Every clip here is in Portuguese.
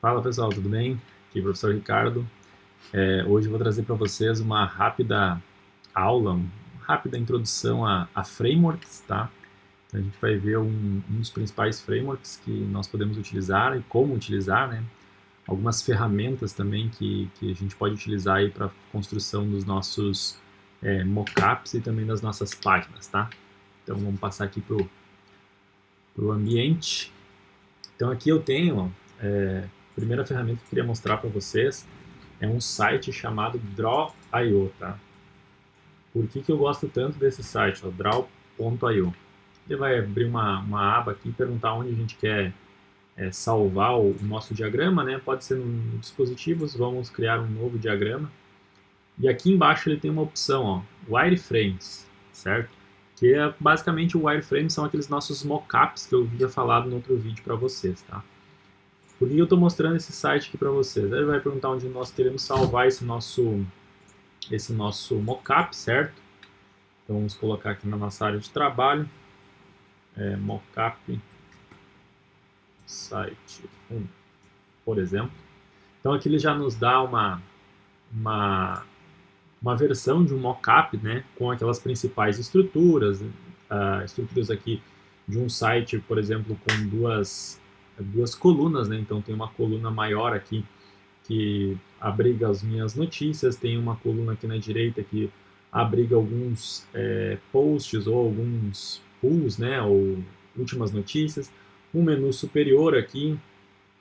Fala pessoal, tudo bem? Aqui é o professor Ricardo. Hoje eu vou trazer para vocês uma rápida aula, uma rápida introdução a frameworks, tá? Então, a gente vai ver um dos principais frameworks que nós podemos utilizar e como utilizar, né? Algumas ferramentas também que a gente pode utilizar aí para construção dos nossos mockups e também das nossas páginas, tá? Então vamos passar aqui para o ambiente. Então aqui eu tenho a primeira ferramenta que eu queria mostrar para vocês é um site chamado Draw.io, tá? Por que eu gosto tanto desse site, ó, Draw.io? Ele vai abrir uma aba aqui e perguntar onde a gente quer salvar o nosso diagrama, né? Pode ser no dispositivos, vamos criar um novo diagrama. E aqui embaixo ele tem uma opção, ó, Wireframes, certo? Que é basicamente o wireframe são aqueles nossos mockups que eu havia falado no outro vídeo para vocês, tá? Por que eu estou mostrando esse site aqui para vocês? Ele vai perguntar onde nós queremos salvar esse nosso mockup, certo? Então vamos colocar aqui na nossa área de trabalho, mockup site 1, por exemplo. Então aqui ele já nos dá uma versão de um mockup, né, com aquelas principais estruturas, estruturas aqui de um site, por exemplo, com duas colunas, né? Então tem uma coluna maior aqui que abriga as minhas notícias, tem uma coluna aqui na direita que abriga alguns posts ou alguns pulls, né, ou últimas notícias, um menu superior aqui,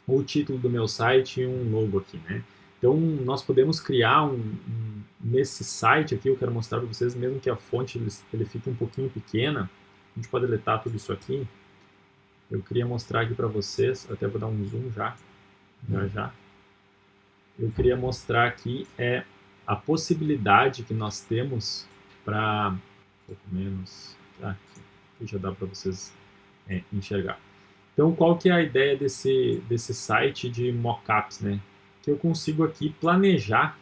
o título do meu site e um logo aqui, né. Então nós podemos criar nesse site aqui, eu quero mostrar para vocês, mesmo que a fonte ele fique um pouquinho pequena, a gente pode deletar tudo isso aqui. Eu queria mostrar aqui para vocês, até vou dar um zoom já. Eu queria mostrar aqui a possibilidade que nós temos para um pouco menos aqui já dá para vocês enxergar. Então, qual que é a ideia desse site de mockups, né? Que eu consigo aqui planejar,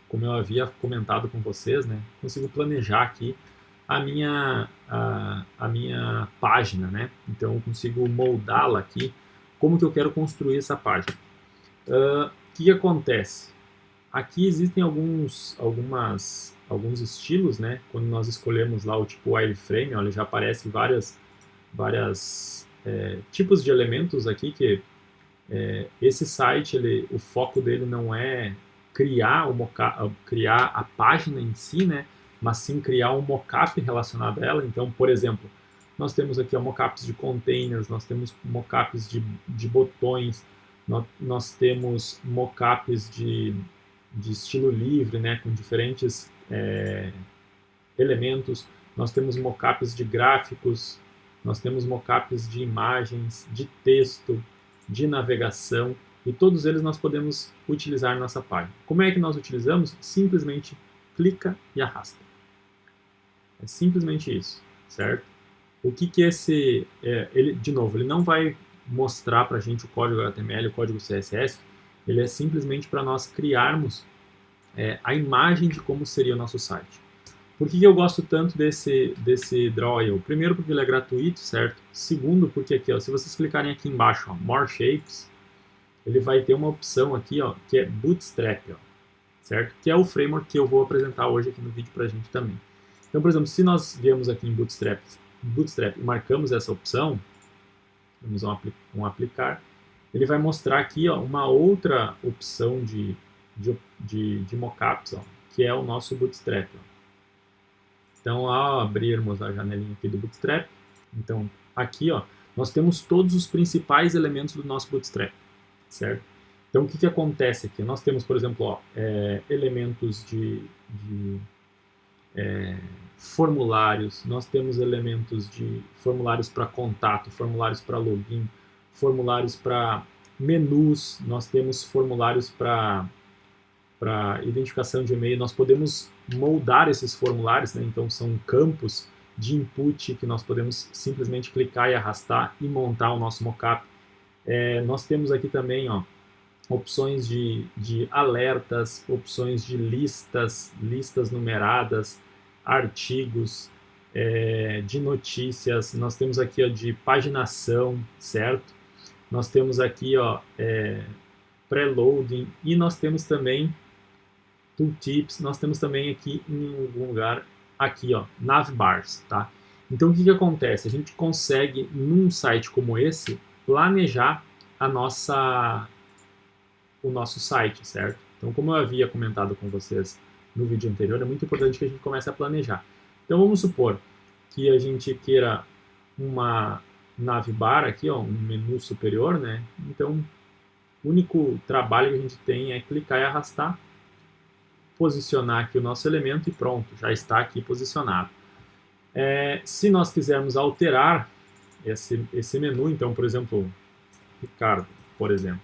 como eu havia comentado com vocês, né? Consigo planejar aqui a minha página, né? Então, eu consigo moldá-la aqui, como que eu quero construir essa página. O que acontece? Aqui existem alguns estilos, né? Quando nós escolhemos lá o tipo wireframe, olha, já aparece várias tipos de elementos aqui que esse site, o foco dele não é criar a página em si, né? Mas sim criar um mockup relacionado a ela. Então, por exemplo, nós temos aqui mockups de containers, nós temos mockups de botões, nós temos mockups de estilo livre, né, com diferentes elementos, nós temos mockups de gráficos, nós temos mockups de imagens, de texto, de navegação, e todos eles nós podemos utilizar na nossa página. Como é que nós utilizamos? Simplesmente clica e arrasta. É simplesmente isso, certo? O que esse... de novo, ele não vai mostrar para a gente o código HTML, o código CSS, ele é simplesmente para nós criarmos a imagem de como seria o nosso site. Por que eu gosto tanto desse Draw.io? Primeiro, porque ele é gratuito, certo? Segundo, porque aqui, ó, se vocês clicarem aqui embaixo, ó, More Shapes, ele vai ter uma opção aqui, ó, que é Bootstrap, ó, certo? Que é o framework que eu vou apresentar hoje aqui no vídeo para a gente também. Então, por exemplo, se nós viemos aqui em Bootstrap e marcamos essa opção, vamos um aplicar, ele vai mostrar aqui, ó, uma outra opção de mockups, ó, que é o nosso Bootstrap. Ó. Então, ao abrirmos a janelinha aqui do Bootstrap, então aqui, ó, nós temos todos os principais elementos do nosso Bootstrap, certo? Então, o que acontece aqui? Nós temos, por exemplo, ó, elementos de formulários, nós temos elementos de formulários para contato, formulários para login, formulários para menus, nós temos formulários para identificação de e-mail, nós podemos moldar esses formulários, né? Então são campos de input que nós podemos simplesmente clicar e arrastar e montar o nosso mockup. Nós temos aqui também, ó, opções de alertas, opções de listas numeradas, artigos, de notícias, nós temos aqui, ó, de paginação, certo? Nós temos aqui, ó, Preloading, e nós temos também Tooltips, nós temos também aqui em algum lugar, aqui ó, Navbars, tá? Então o que acontece? A gente consegue, num site como esse, planejar o nosso site, certo? Então, como eu havia comentado com vocês no vídeo anterior, é muito importante que a gente comece a planejar. Então vamos supor que a gente queira uma navbar aqui, ó, um menu superior, né? Então o único trabalho que a gente tem é clicar e arrastar, posicionar aqui o nosso elemento e pronto, já está aqui posicionado. Se nós quisermos alterar esse menu, então, por exemplo, Ricardo, por exemplo,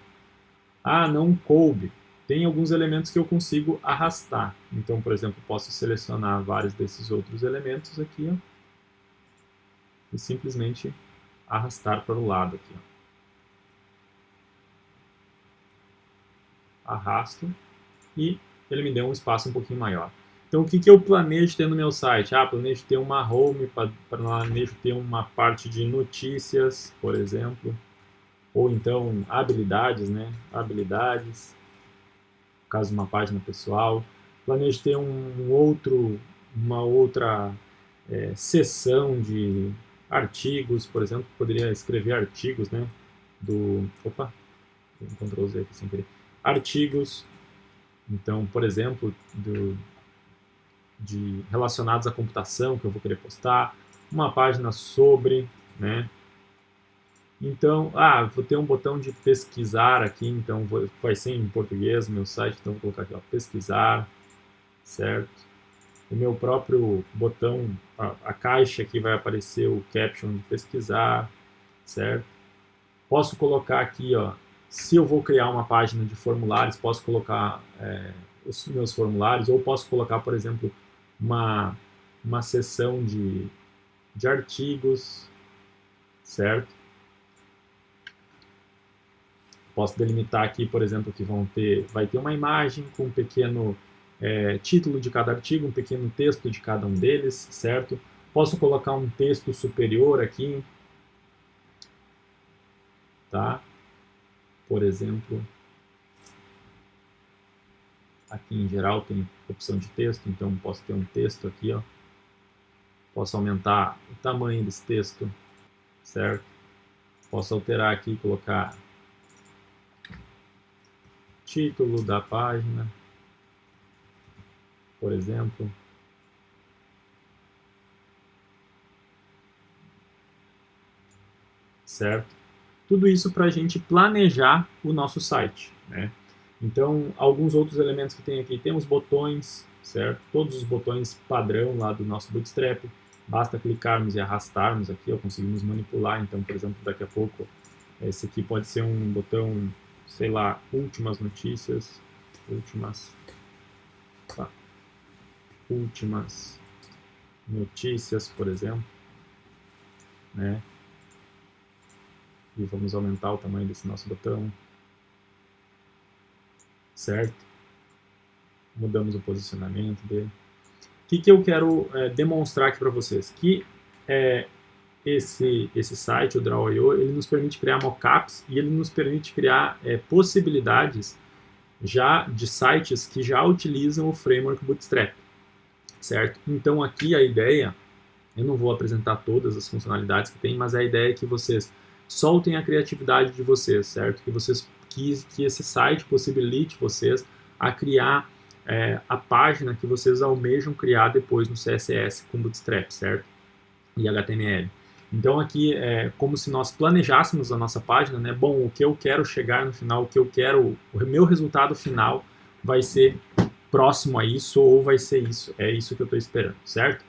não coube, tem alguns elementos que eu consigo arrastar. Então, por exemplo, posso selecionar vários desses outros elementos aqui, ó, e simplesmente arrastar para o lado aqui, ó. Arrasto e ele me deu um espaço um pouquinho maior. Então, o que eu planejo ter no meu site? Planejo ter uma home, planejo ter uma parte de notícias, por exemplo, ou então habilidades, né? Habilidades, no caso uma página pessoal. Planejo ter uma outra seção de artigos, por exemplo, poderia escrever artigos, né? Opa, tem um Ctrl Z aqui sem querer. Artigos, então, por exemplo, relacionados à computação que eu vou querer postar, uma página sobre, né? Então, vou ter um botão de pesquisar aqui, então vai ser em português o meu site, então vou colocar aqui, ó, pesquisar, certo? O meu próprio botão, a caixa aqui vai aparecer o caption de pesquisar, certo? Posso colocar aqui, ó, se eu vou criar uma página de formulários, posso colocar os meus formulários, ou posso colocar, por exemplo, uma seção de artigos, certo? Posso delimitar aqui, por exemplo, que vai ter uma imagem com um pequeno título de cada artigo, um pequeno texto de cada um deles, certo? Posso colocar um texto superior aqui, tá? Por exemplo, aqui em geral tem opção de texto, então posso ter um texto aqui, ó. Posso aumentar o tamanho desse texto, certo? Posso alterar aqui e colocar título da página, por exemplo. Certo? Tudo isso para a gente planejar o nosso site, né? Então, alguns outros elementos que tem aqui, temos botões, certo? Todos os botões padrão lá do nosso Bootstrap, basta clicarmos e arrastarmos aqui, ó, conseguimos manipular. Então, por exemplo, daqui a pouco, esse aqui pode ser um botão, sei lá, últimas notícias, últimas notícias, por exemplo, né? E vamos aumentar o tamanho desse nosso botão, certo? Mudamos o posicionamento dele. O que eu quero demonstrar aqui para vocês? Que esse site, o Draw.io, ele nos permite criar mockups e ele nos permite criar possibilidades já de sites que já utilizam o framework Bootstrap, certo? Então aqui a ideia, eu não vou apresentar todas as funcionalidades que tem, mas a ideia é que vocês soltem a criatividade de vocês, certo? Que esse site possibilite vocês a criar a página que vocês almejam criar depois no CSS com Bootstrap, certo? E HTML. Então aqui é como se nós planejássemos a nossa página, né? Bom, o que eu quero chegar no final, o meu resultado final vai ser próximo a isso ou vai ser isso. É isso que eu estou esperando, certo?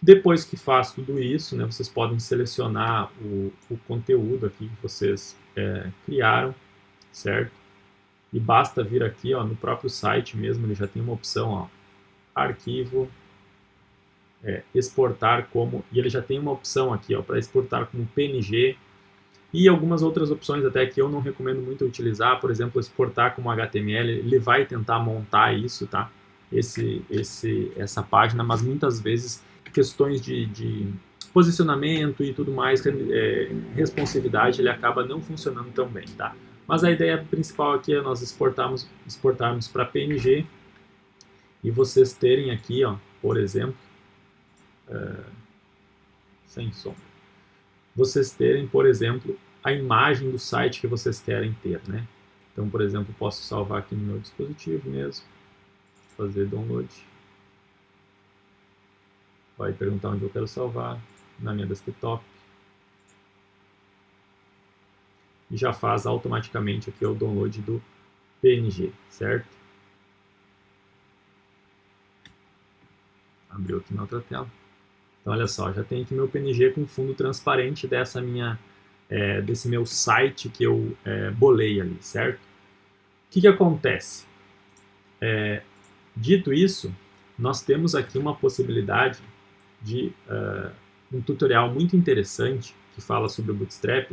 Depois que faz tudo isso, né, vocês podem selecionar o conteúdo aqui que vocês criaram, certo? E basta vir aqui, ó, no próprio site mesmo, ele já tem uma opção, ó, arquivo, exportar como, e ele já tem uma opção aqui, ó, para exportar como PNG, e algumas outras opções até que eu não recomendo muito utilizar, por exemplo, exportar como HTML, ele vai tentar montar isso, tá? Essa página, mas muitas vezes questões de posicionamento e tudo mais, responsividade, ele acaba não funcionando tão bem, tá? Mas a ideia principal aqui é nós exportarmos para PNG e vocês terem aqui, ó, por exemplo, sem sombra, vocês terem, por exemplo, a imagem do site que vocês querem ter, né? Então, por exemplo, posso salvar aqui no meu dispositivo mesmo, fazer download. Vai perguntar onde eu quero salvar, na minha desktop. E já faz automaticamente aqui o download do PNG, certo? Abriu aqui na outra tela. Então, olha só, já tem aqui meu PNG com fundo transparente desse meu site que eu bolei ali, certo? O que acontece? Dito isso, nós temos aqui uma possibilidade de um tutorial muito interessante que fala sobre o Bootstrap,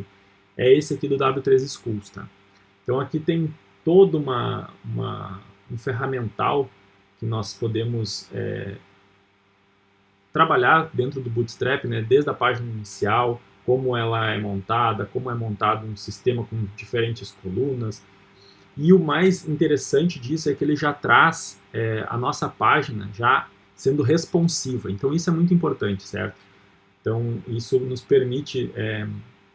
é esse aqui do W3 Schools, tá? Então aqui tem todo um ferramental que nós podemos trabalhar dentro do Bootstrap, né, desde a página inicial, como ela é montada, como é montado um sistema com diferentes colunas. E o mais interessante disso é que ele já traz a nossa página já sendo responsiva. Então isso é muito importante, certo? Então isso nos permite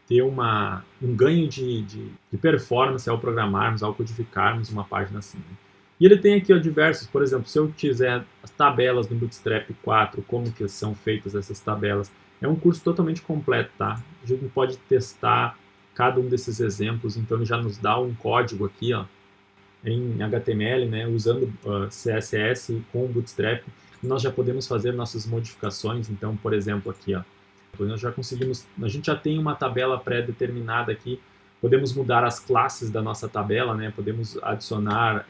ter um ganho de performance ao programarmos, ao codificarmos uma página assim. E ele tem aqui ó, diversos, por exemplo, se eu quiser as tabelas do Bootstrap 4, como que são feitas essas tabelas, é um curso totalmente completo, tá? A gente pode testar cada um desses exemplos, então ele já nos dá um código aqui, ó, em HTML, né, usando CSS com o Bootstrap, e nós já podemos fazer nossas modificações. Então, por exemplo, aqui, ó, nós já conseguimos, a gente já tem uma tabela pré-determinada aqui, podemos mudar as classes da nossa tabela, né, podemos adicionar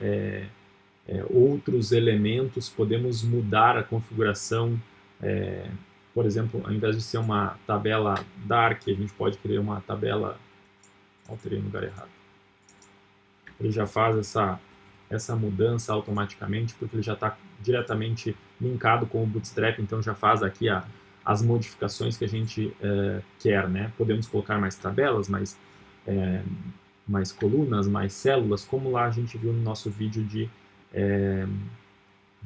outros elementos, podemos mudar a configuração, por exemplo, ao invés de ser uma tabela dark, a gente pode criar uma tabela, alterei no lugar errado. Ele já faz essa mudança automaticamente, porque ele já está diretamente linkado com o Bootstrap, então já faz aqui as modificações que a gente quer, né? Podemos colocar mais tabelas, mais colunas, mais células, como lá a gente viu no nosso vídeo de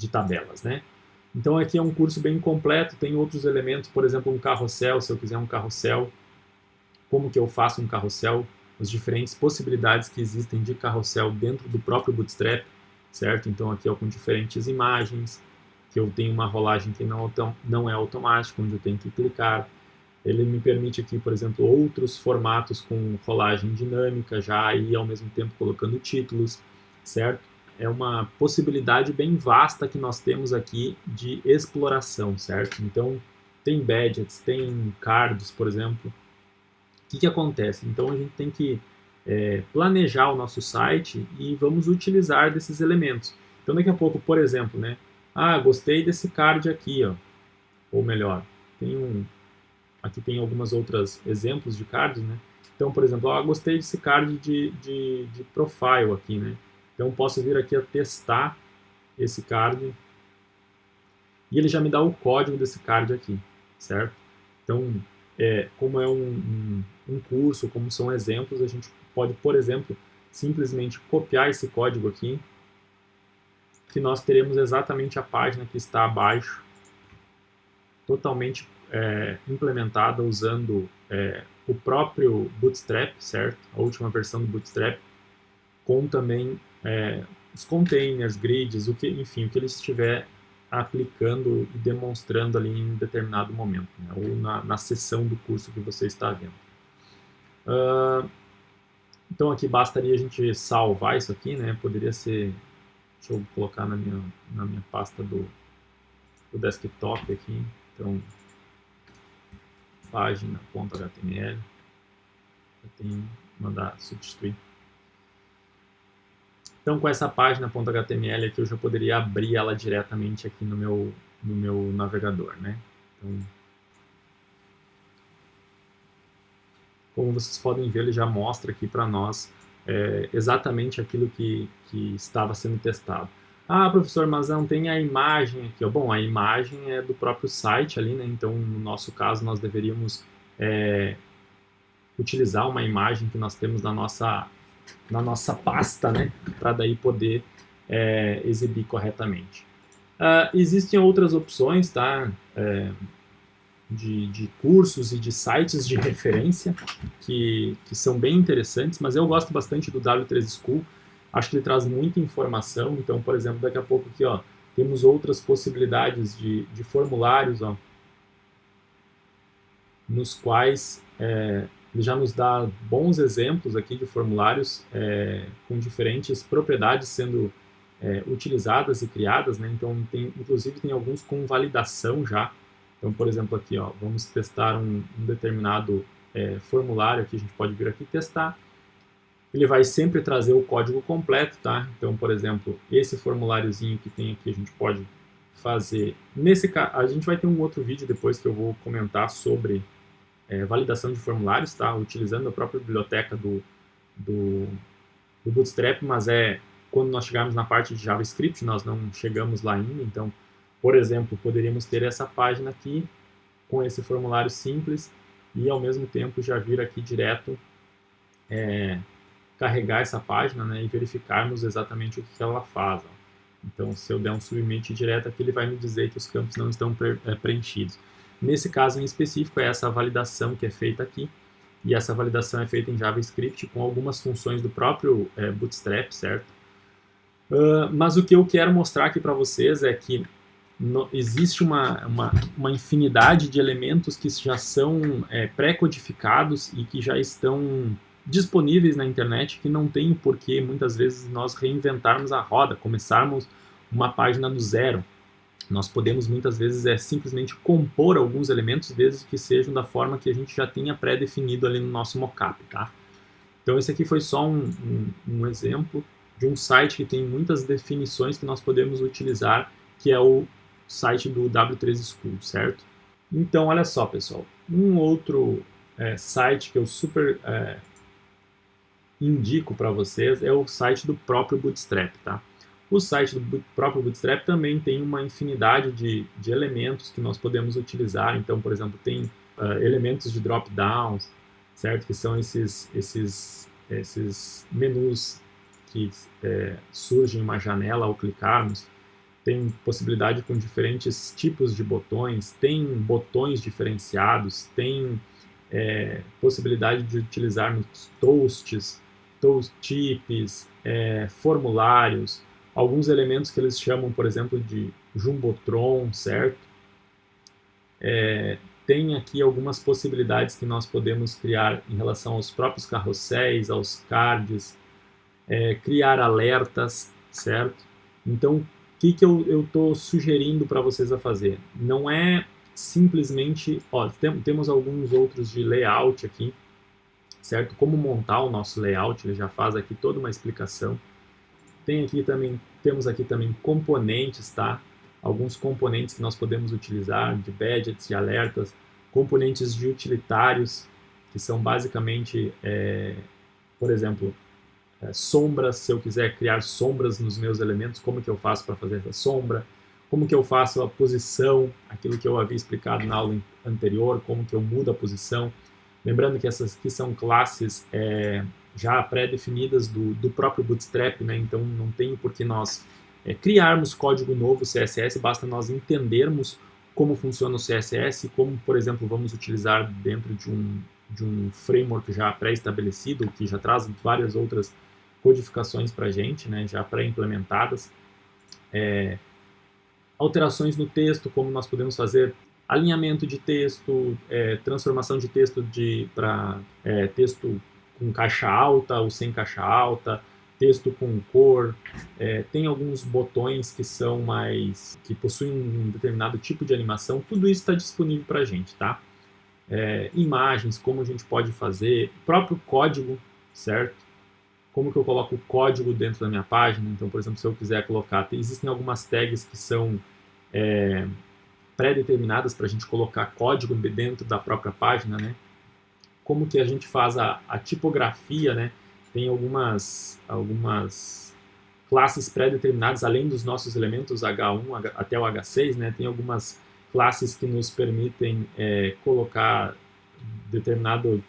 tabelas, né? Então aqui é um curso bem completo, tem outros elementos, por exemplo, um carrossel, se eu quiser um carrossel, como que eu faço um carrossel, as diferentes possibilidades que existem de carrossel dentro do próprio Bootstrap, certo? Então aqui com diferentes imagens, que eu tenho uma rolagem que não é automática, onde eu tenho que clicar. Ele me permite aqui, por exemplo, outros formatos com rolagem dinâmica, já aí ao mesmo tempo colocando títulos, certo? É uma possibilidade bem vasta que nós temos aqui de exploração, certo? Então tem badgets, tem cards, por exemplo. O que acontece? Então a gente tem que planejar o nosso site e vamos utilizar desses elementos. Então daqui a pouco, por exemplo, né? Ah, gostei desse card aqui, ó. Ou melhor, aqui tem algumas outras exemplos de cards, né? Então, por exemplo, gostei desse card de profile aqui, né? Então posso vir aqui a testar esse card e ele já me dá o código desse card aqui, certo? Então, como é um curso, como são exemplos, a gente pode, por exemplo, simplesmente copiar esse código aqui, que nós teremos exatamente a página que está abaixo, totalmente implementada usando o próprio Bootstrap, certo? A última versão do Bootstrap, com também os containers, grids, enfim, o que ele estiver aplicando e demonstrando ali em determinado momento, né? Ou na sessão do curso que você está vendo. Então aqui bastaria a gente salvar isso aqui, né? Poderia ser, deixa eu colocar na minha pasta do desktop aqui, então página.html, eu tenho que mandar substituir. Então, com essa página.html aqui, eu já poderia abrir ela diretamente aqui no meu navegador, né? Então, como vocês podem ver, ele já mostra aqui para nós exatamente aquilo que estava sendo testado. Ah, professor, mas não tem a imagem aqui. Bom, a imagem é do próprio site ali, né? Então, no nosso caso, nós deveríamos utilizar uma imagem que nós temos na nossa na nossa pasta, né, para daí poder exibir corretamente. Existem outras opções, tá? De cursos e de sites de referência que são bem interessantes, mas eu gosto bastante do W3 School. Acho que ele traz muita informação. Então, por exemplo, daqui a pouco aqui, ó, temos outras possibilidades de formulários, ó, nos quais ele já nos dá bons exemplos aqui de formulários com diferentes propriedades sendo utilizadas e criadas, né? Então, inclusive tem alguns com validação já. Então, por exemplo, aqui, ó, vamos testar um determinado formulário que a gente pode vir aqui testar. Ele vai sempre trazer o código completo, tá? Então, por exemplo, esse formuláriozinho que tem aqui, a gente pode fazer. Nesse caso, a gente vai ter um outro vídeo depois que eu vou comentar sobre validação de formulários, tá? Utilizando a própria biblioteca do Bootstrap, mas quando nós chegarmos na parte de JavaScript, nós não chegamos lá ainda. Então, por exemplo, poderíamos ter essa página aqui com esse formulário simples e, ao mesmo tempo, já vir aqui direto carregar essa página, né, e verificarmos exatamente o que ela faz. Ó. Então, se eu der um submit direto aqui, ele vai me dizer que os campos não estão preenchidos. Nesse caso em específico, é essa validação que é feita aqui, e essa validação é feita em JavaScript com algumas funções do próprio Bootstrap, certo? Mas o que eu quero mostrar aqui para vocês é que existe uma infinidade de elementos que já são pré-codificados e que já estão disponíveis na internet, que não tem por que muitas vezes nós reinventarmos a roda, começarmos uma página do zero. Nós podemos muitas vezes simplesmente compor alguns elementos desde que sejam da forma que a gente já tenha pré-definido ali no nosso mockup, tá? Então esse aqui foi só um exemplo de um site que tem muitas definições que nós podemos utilizar, que é o site do W3 School, certo? Então, olha só, pessoal, um outro site que eu super indico para vocês é o site do próprio Bootstrap, tá? O site do próprio Bootstrap também tem uma infinidade de elementos que nós podemos utilizar. Então, por exemplo, tem elementos de drop-downs, certo? Que são esses menus que surgem em uma janela ao clicarmos. Tem possibilidade com diferentes tipos de botões, tem botões diferenciados, tem possibilidade de utilizarmos toasttips, formulários, alguns elementos que eles chamam, por exemplo, de Jumbotron, certo? Tem aqui algumas possibilidades que nós podemos criar em relação aos próprios carrosséis, aos cards, criar alertas, certo? Então, o que eu estou sugerindo para vocês a fazer? Não é simplesmente... Ó, temos alguns outros de layout aqui, certo? Como montar o nosso layout, ele já faz aqui toda uma explicação. Temos aqui também componentes, tá? Alguns componentes que nós podemos utilizar, de badgets, de alertas, componentes de utilitários, que são basicamente, por exemplo, sombras. Se eu quiser criar sombras nos meus elementos, como que eu faço para fazer essa sombra? Como que eu faço a posição, aquilo que eu havia explicado na aula anterior, como que eu mudo a posição. Lembrando que essas aqui são classes já pré-definidas do próprio Bootstrap, né? Então não tem por que nós criarmos código novo CSS, basta nós entendermos como funciona o CSS, como, por exemplo, vamos utilizar dentro de um framework já pré-estabelecido, que já traz várias outras codificações para a gente, né? Já pré-implementadas. Alterações no texto, como nós podemos fazer alinhamento de texto, transformação de texto para texto com caixa alta ou sem caixa alta, texto com cor. Tem alguns botões que possuem um determinado tipo de animação. Tudo isso está disponível para a gente, tá? Imagens, como a gente pode fazer, próprio código, certo? Como que eu coloco o código dentro da minha página? Então, por exemplo, se eu quiser colocar, existem algumas tags que são pré-determinadas para a gente colocar código dentro da própria página, né? Como que a gente faz a tipografia, né? Tem algumas classes pré-determinadas, além dos nossos elementos H1 até o H6, né? Tem algumas classes que nos permitem colocar determinado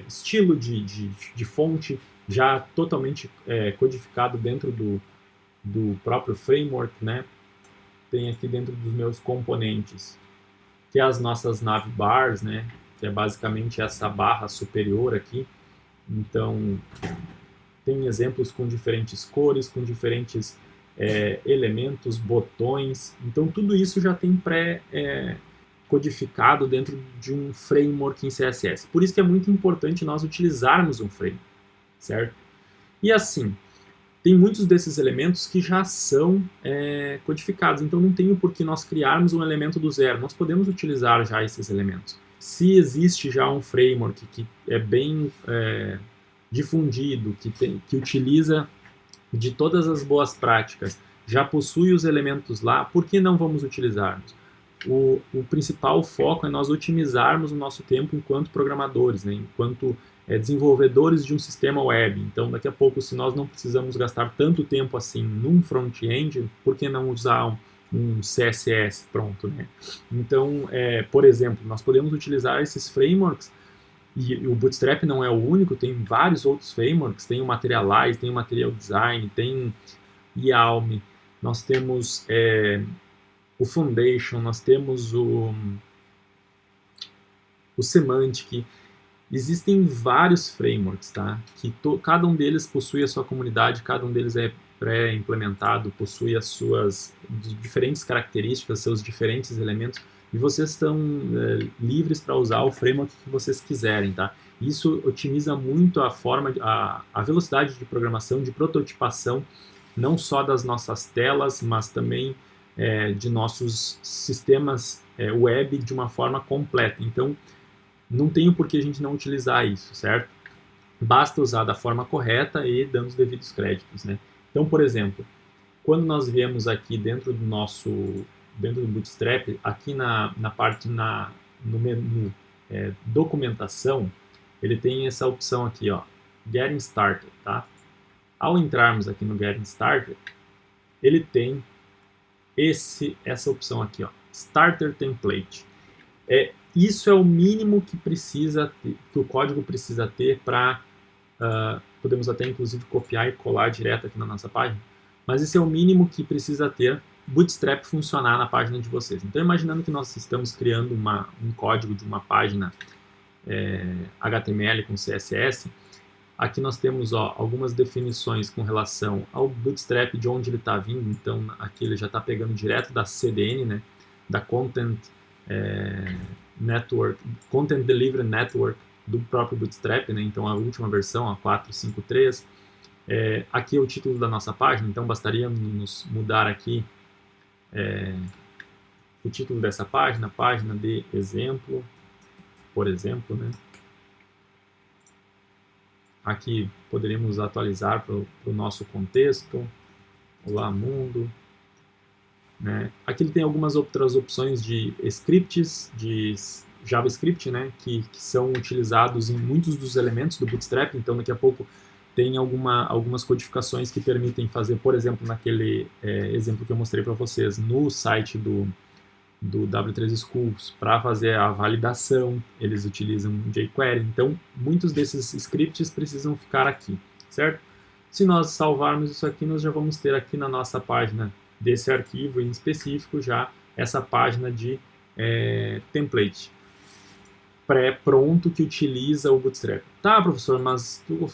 estilo de fonte, já totalmente codificado dentro do próprio framework, né? Tem aqui dentro dos meus componentes, que é as nossas navbars, né? Que é basicamente essa barra superior aqui. Então, tem exemplos com diferentes cores, com diferentes elementos, botões. Então, tudo isso já tem codificado dentro de um framework em CSS. Por isso que é muito importante nós utilizarmos um framework, certo? E assim, tem muitos desses elementos que já são codificados, então não tem o porquê nós criarmos um elemento do zero, nós podemos utilizar já esses elementos. Se existe já um framework que é bem difundido, que utiliza de todas as boas práticas, já possui os elementos lá, por que não vamos utilizarmos? O principal foco é nós otimizarmos o nosso tempo enquanto programadores, né? Enquanto desenvolvedores de um sistema web. Então, daqui a pouco, se nós não precisamos gastar tanto tempo assim num front-end, por que não usar um CSS pronto, né? Então, por exemplo, nós podemos utilizar esses frameworks e o Bootstrap não é o único, tem vários outros frameworks, tem o Materialize, tem o Material Design, tem Yalm, nós temos o Foundation, nós temos o Semantic. Existem vários frameworks, tá? Que cada um deles possui a sua comunidade, cada um deles é pré-implementado, possui as suas diferentes características, seus diferentes elementos, e vocês estão livres para usar o framework que vocês quiserem, tá? Isso otimiza muito a velocidade de programação, de prototipação, não só das nossas telas, mas também de nossos sistemas web de uma forma completa. Então, não tem por que a gente não utilizar isso, certo? Basta usar da forma correta e dando os devidos créditos, né? Então, por exemplo, quando nós viemos aqui dentro do Bootstrap, aqui na parte no menu documentação, ele tem essa opção aqui, ó, Getting Started, tá? Ao entrarmos aqui no Getting Started, ele tem essa opção aqui, ó, Starter Template. Isso é o mínimo que o código precisa ter para podemos até inclusive copiar e colar direto aqui na nossa página, mas esse é o mínimo que precisa ter Bootstrap funcionar na página de vocês. Então, imaginando que nós estamos criando um código de uma página HTML com CSS, aqui nós temos algumas definições com relação ao Bootstrap, de onde ele está vindo. Então, aqui ele já está pegando direto da CDN, né, da Content Network, Content Delivery Network do próprio Bootstrap, né? Então a última versão, a 4.5.3. Aqui é o título da nossa página, então bastaria nos mudar aqui o título dessa página de exemplo, por exemplo, né? Aqui poderíamos atualizar para o nosso contexto. Olá, mundo. Né? Aqui ele tem algumas outras opções de scripts, de JavaScript, né? que são utilizados em muitos dos elementos do Bootstrap. Então, daqui a pouco tem algumas codificações que permitem fazer, por exemplo, naquele exemplo que eu mostrei para vocês, no site do W3 Schools, para fazer a validação, eles utilizam jQuery. Então, muitos desses scripts precisam ficar aqui, certo? Se nós salvarmos isso aqui, nós já vamos ter aqui na nossa página desse arquivo em específico já essa página de template pré-pronto que utiliza o Bootstrap. Tá, professor, mas tu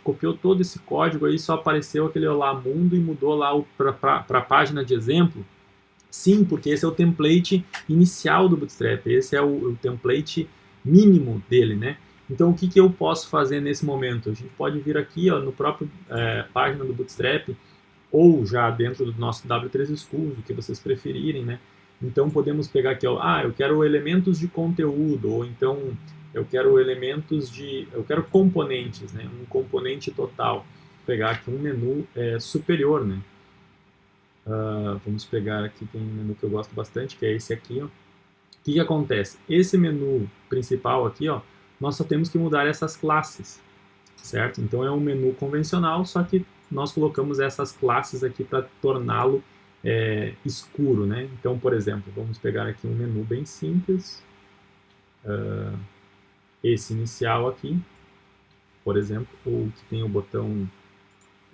copiou todo esse código aí, só apareceu aquele Olá Mundo e mudou lá para a página de exemplo? Sim, porque esse é o template inicial do Bootstrap, esse é o template mínimo dele, né? Então, o que eu posso fazer nesse momento? A gente pode vir aqui no próprio página do Bootstrap, ou já dentro do nosso W3 Schools, o que vocês preferirem, né? Então, podemos pegar aqui, eu quero elementos de conteúdo, ou então eu quero eu quero componentes, né? Um componente total. Vou pegar aqui um menu superior, né? Vamos pegar aqui, tem um menu que eu gosto bastante, que é esse aqui, ó. O que acontece? Esse menu principal aqui, ó, nós só temos que mudar essas classes, certo? Então, é um menu convencional, só que nós colocamos essas classes aqui para torná-lo escuro, né? Então, por exemplo, vamos pegar aqui um menu bem simples, esse inicial aqui, por exemplo, ou que tem o botão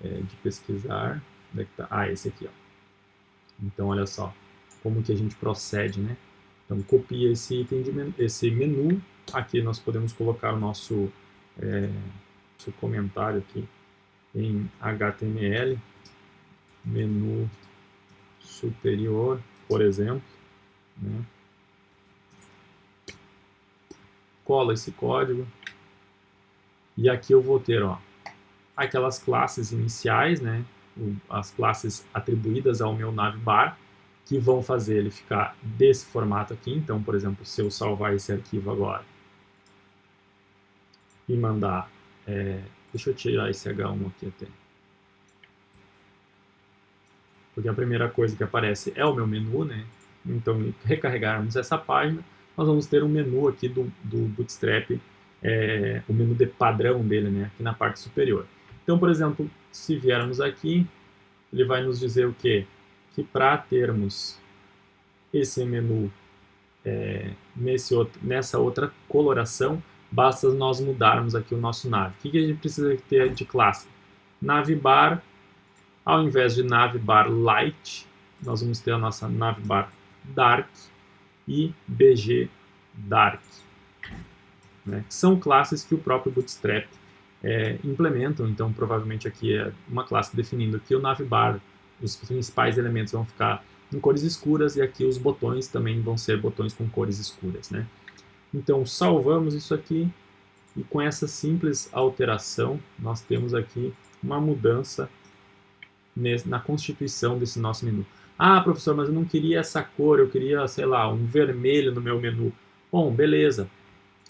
de pesquisar. Onde é que tá? Ah, esse aqui, ó. Então, olha só como que a gente procede, né? Então, copia esse item esse menu. Aqui nós podemos colocar o nosso comentário aqui em HTML, menu superior, por exemplo, né? Cola esse código e aqui eu vou ter, ó, aquelas classes iniciais, né? As classes atribuídas ao meu navbar, que vão fazer ele ficar desse formato aqui. Então, por exemplo, se eu salvar esse arquivo agora e mandar, deixa eu tirar esse H1 aqui até, porque a primeira coisa que aparece é o meu menu, né? Então, recarregarmos essa página, nós vamos ter um menu aqui do Bootstrap, o menu de padrão dele, né? Aqui na parte superior. Então, por exemplo, se viermos aqui, ele vai nos dizer o quê? Que para termos esse menu nessa outra coloração, basta nós mudarmos aqui o nosso nav. O que a gente precisa ter de classe? Navbar, ao invés de navbar light, nós vamos ter a nossa navbar dark e bg dark, né? São classes que o próprio Bootstrap implementam. Então provavelmente aqui é uma classe definindo que o navbar, os principais elementos vão ficar em cores escuras e aqui os botões também vão ser botões com cores escuras, né? Então salvamos isso aqui e com essa simples alteração nós temos aqui uma mudança na constituição desse nosso menu. Ah, professor, mas eu não queria essa cor, eu queria, sei lá, um vermelho no meu menu. Bom, beleza.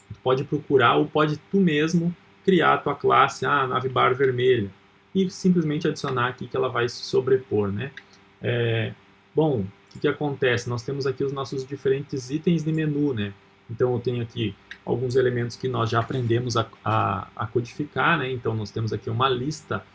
Tu pode procurar ou pode tu mesmo criar a tua classe, navbar vermelha, e simplesmente adicionar aqui que ela vai se sobrepor, né? Bom, o que acontece? Nós temos aqui os nossos diferentes itens de menu, né? Então eu tenho aqui alguns elementos que nós já aprendemos a codificar, né? Então nós temos aqui uma lista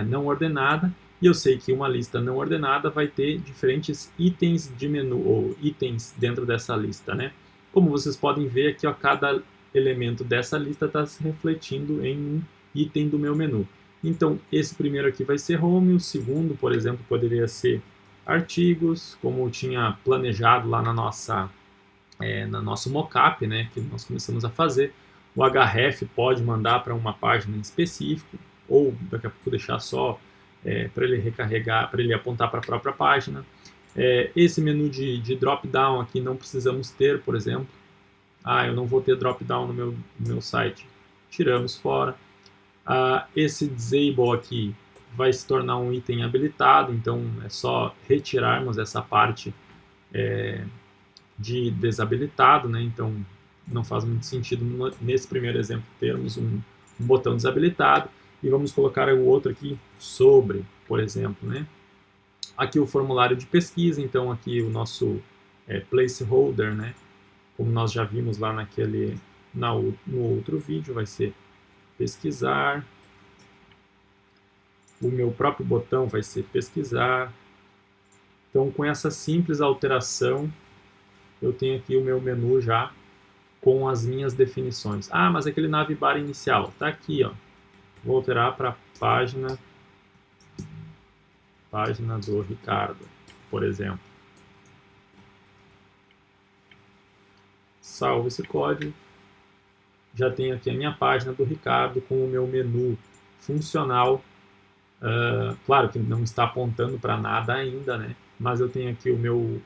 não ordenada, e eu sei que uma lista não ordenada vai ter diferentes itens de menu, ou itens dentro dessa lista, né? Como vocês podem ver aqui, ó, cada elemento dessa lista está se refletindo em um item do meu menu. Então, esse primeiro aqui vai ser home, o segundo, por exemplo, poderia ser artigos, como eu tinha planejado lá no nosso mockup, né, que nós começamos a fazer. O href pode mandar para uma página em específico, ou daqui a pouco deixar só para ele recarregar, para ele apontar para a própria página. Esse menu de drop-down aqui não precisamos ter, por exemplo. Eu não vou ter drop-down no meu site. Tiramos fora. Esse disable aqui vai se tornar um item habilitado, então é só retirarmos essa parte de desabilitado, né? Então não faz muito sentido nesse primeiro exemplo termos um botão desabilitado. E vamos colocar o outro aqui sobre, por exemplo, né? Aqui o formulário de pesquisa, então aqui o nosso placeholder, né? Como nós já vimos lá no outro vídeo, vai ser pesquisar. O meu próprio botão vai ser pesquisar. Então, com essa simples alteração, eu tenho aqui o meu menu já com as minhas definições. Mas aquele navbar inicial está aqui, ó. Vou alterar para página do Ricardo, por exemplo. Salvo esse código. Já tenho aqui a minha página do Ricardo com o meu menu funcional. Claro que não está apontando para nada ainda, né? Mas eu tenho aqui o meu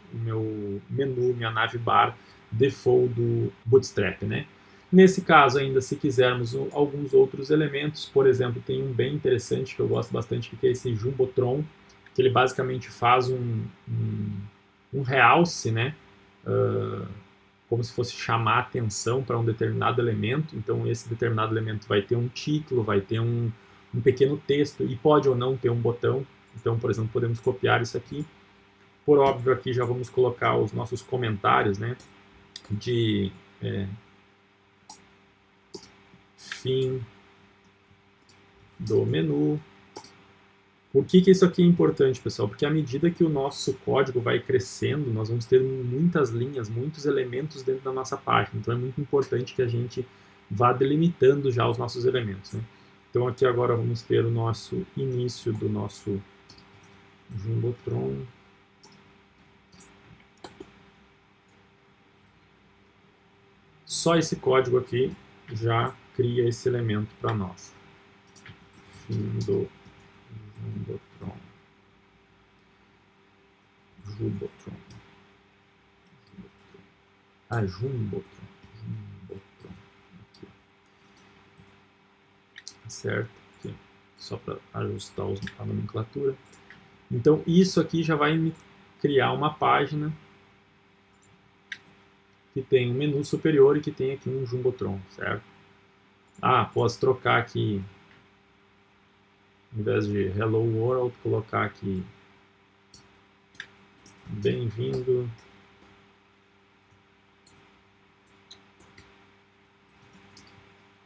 menu, minha navbar default do Bootstrap, né? Nesse caso ainda, se quisermos alguns outros elementos, por exemplo, tem um bem interessante que eu gosto bastante, que é esse Jumbotron, que ele basicamente faz um realce, né? Como se fosse chamar a atenção para um determinado elemento. Então esse determinado elemento vai ter um título, vai ter um pequeno texto e pode ou não ter um botão. Então, por exemplo, podemos copiar isso aqui. Por óbvio, aqui já vamos colocar os nossos comentários, né, de fim do menu. Por que isso aqui é importante, pessoal? Porque à medida que o nosso código vai crescendo, nós vamos ter muitas linhas, muitos elementos dentro da nossa página. Então é muito importante que a gente vá delimitando já os nossos elementos, né? Então aqui agora vamos ter o nosso início do nosso Jumbotron. Só esse código aqui já cria esse elemento para nós. Fim do Jumbotron. Jumbotron. Ah, Jumbotron. Jumbotron. Aqui. Certo? Aqui. Só para ajustar a nomenclatura. Então, isso aqui já vai me criar uma página que tem um menu superior e que tem aqui um Jumbotron, certo? Ah, posso trocar aqui, em vez de Hello World, colocar aqui bem-vindo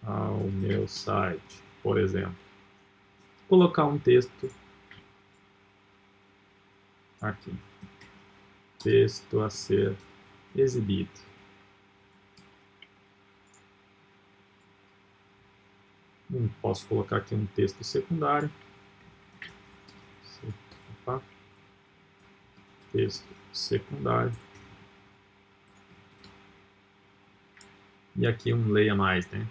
ao meu site, por exemplo. Colocar um texto aqui. Texto a ser exibido. Posso colocar aqui um texto secundário. Opa. Texto secundário. E aqui um leia mais, né?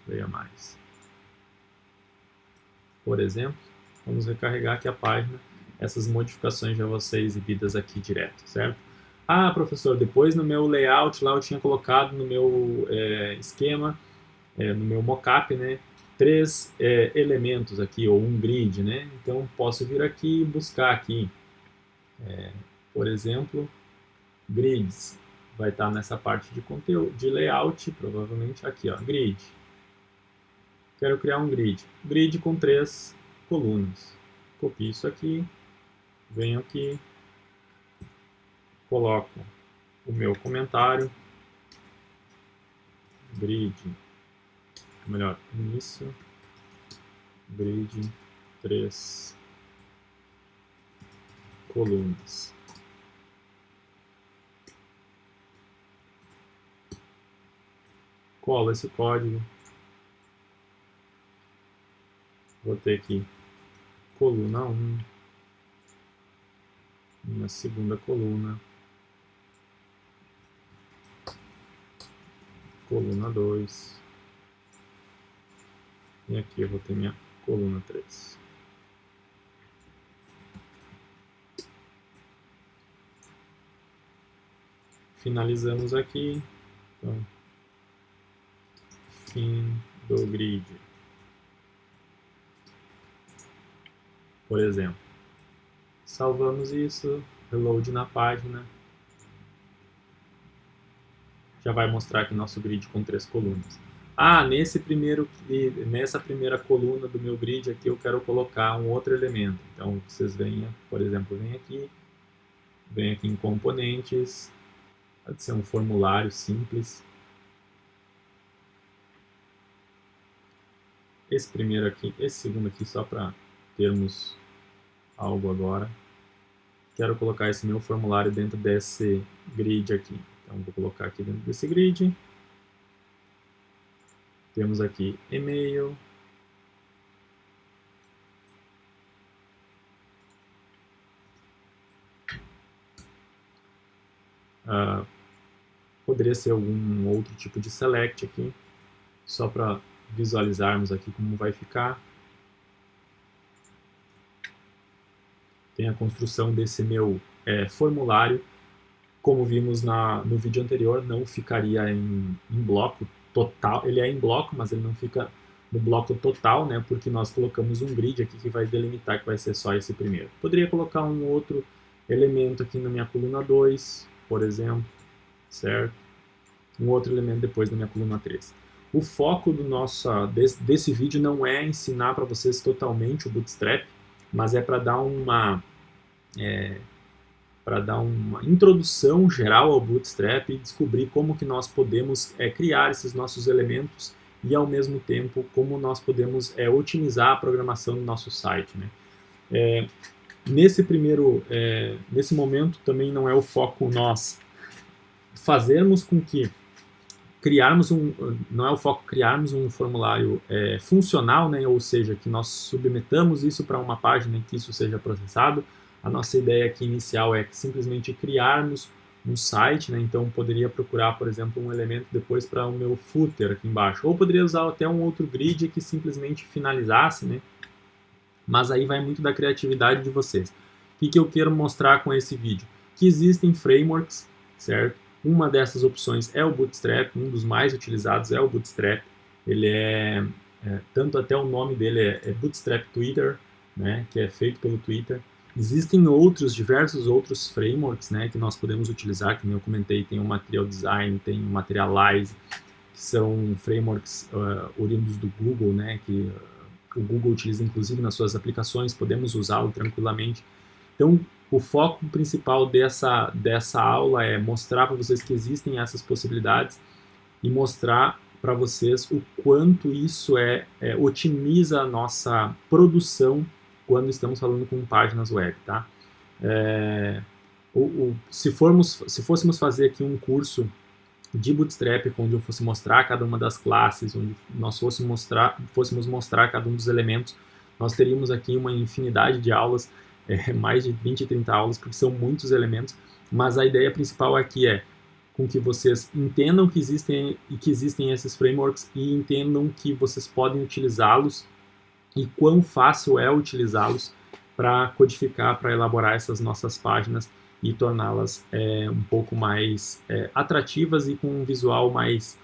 Leia mais. Por exemplo, vamos recarregar aqui a página. Essas modificações já vão ser exibidas aqui direto, certo? Ah, professor, depois no meu layout lá eu tinha colocado no meu esquema, no meu mockup, né, 3 elementos aqui, ou um grid, né? Então posso vir aqui e buscar aqui, por exemplo, grids. Vai estar nessa parte de conteúdo, de layout, provavelmente aqui, ó, grid. Quero criar um grid. Grid com 3 colunas. Copio isso aqui, venho aqui, coloco o meu comentário, grid, melhor, início, grid, 3 colunas. Colo esse código. Vou ter aqui coluna 1, minha segunda coluna, coluna 2, e aqui eu vou ter minha coluna 3. Finalizamos aqui, então, fim do grid. Por exemplo, salvamos isso, reload na página, já vai mostrar aqui nosso grid com 3 colunas. Ah, nessa primeira coluna do meu grid aqui eu quero colocar um outro elemento. Então vocês venham, por exemplo, vem aqui em componentes, pode ser um formulário simples. Esse segundo aqui só para termos algo agora. Quero colocar esse meu formulário dentro desse grid aqui. Então vou colocar aqui dentro desse grid. Temos aqui e-mail. Poderia ser algum outro tipo de select aqui, só para visualizarmos aqui como vai ficar. Tem a construção desse meu formulário. Como vimos no vídeo anterior, não ficaria em bloco total. Ele é em bloco, mas ele não fica no bloco total, né? Porque nós colocamos um grid aqui que vai delimitar que vai ser só esse primeiro. Poderia colocar um outro elemento aqui na minha coluna 2, por exemplo, certo? Um outro elemento depois na minha coluna 3. O foco desse vídeo não é ensinar para vocês totalmente o Bootstrap, mas é para dar uma introdução geral ao Bootstrap e descobrir como que nós podemos criar esses nossos elementos e, ao mesmo tempo, como nós podemos otimizar a programação do nosso site, né? Nesse momento também não é o foco nós fazermos com que não é o foco criarmos um formulário funcional, né? Ou seja, que nós submetamos isso para uma página e que isso seja processado. A nossa ideia aqui inicial é simplesmente criarmos um site, né? Então poderia procurar, por exemplo, um elemento depois para o meu footer aqui embaixo, ou poderia usar até um outro grid que simplesmente finalizasse, né? Mas aí vai muito da criatividade de vocês. O que eu quero mostrar com esse vídeo? Que existem frameworks, certo? Uma dessas opções é o Bootstrap, um dos mais utilizados é o Bootstrap. Ele tanto até o nome dele é Bootstrap Twitter, né, que é feito pelo Twitter. Existem diversos outros frameworks, né, que nós podemos utilizar, como eu comentei, tem o Material Design, tem o Materialize, que são frameworks oriundos do Google, né, que o Google utiliza inclusive nas suas aplicações, podemos usá-lo tranquilamente. Então, o foco principal dessa aula é mostrar para vocês que existem essas possibilidades e mostrar para vocês o quanto isso otimiza a nossa produção quando estamos falando com páginas web, tá? Se fôssemos fazer aqui um curso de Bootstrap, onde eu fosse mostrar cada uma das classes, onde nós fôssemos mostrar cada um dos elementos, nós teríamos aqui uma infinidade de aulas, mais de 20, 30 aulas, porque são muitos elementos, mas a ideia principal aqui é com que vocês entendam que existem esses frameworks e entendam que vocês podem utilizá-los e quão fácil é utilizá-los para codificar, para elaborar essas nossas páginas e torná-las um pouco mais atrativas e com um visual mais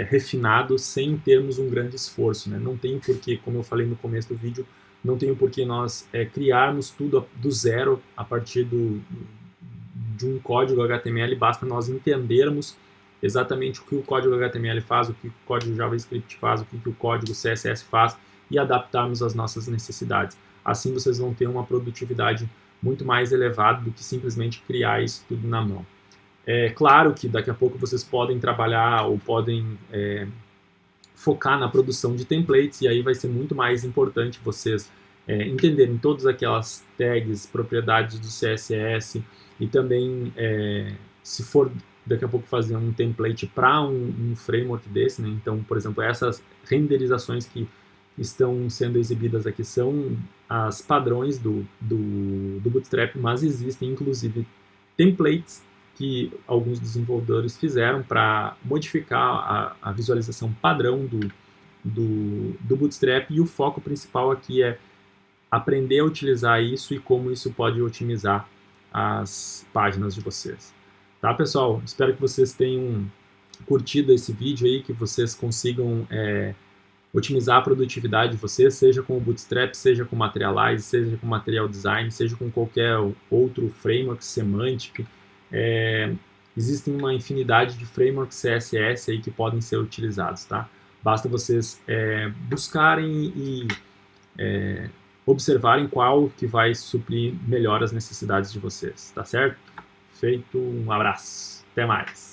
refinado, sem termos um grande esforço, né? Não tem porquê, como eu falei no começo do vídeo, não tem porquê nós criarmos tudo do zero a partir de um código HTML, basta nós entendermos exatamente o que o código HTML faz, o que o código JavaScript faz, o que o código CSS faz e adaptarmos às nossas necessidades. Assim vocês vão ter uma produtividade muito mais elevada do que simplesmente criar isso tudo na mão. É claro que daqui a pouco vocês podem trabalhar ou podem focar na produção de templates, e aí vai ser muito mais importante vocês entenderem todas aquelas tags, propriedades do CSS, e também, se for daqui a pouco fazer um template para um framework desse, né? Então, por exemplo, essas renderizações que estão sendo exibidas aqui são as padrões do Bootstrap, mas existem inclusive templates que alguns desenvolvedores fizeram para modificar a visualização padrão do Bootstrap, e o foco principal aqui é aprender a utilizar isso e como isso pode otimizar as páginas de vocês. Tá, pessoal? Espero que vocês tenham curtido esse vídeo aí, que vocês consigam otimizar a produtividade de vocês, seja com o Bootstrap, seja com o Materialize, seja com o Material Design, seja com qualquer outro framework, Semantic. Existem uma infinidade de frameworks CSS aí que podem ser utilizados, tá? Basta vocês buscarem e observarem qual que vai suprir melhor as necessidades de vocês, tá certo? Feito, um abraço, até mais!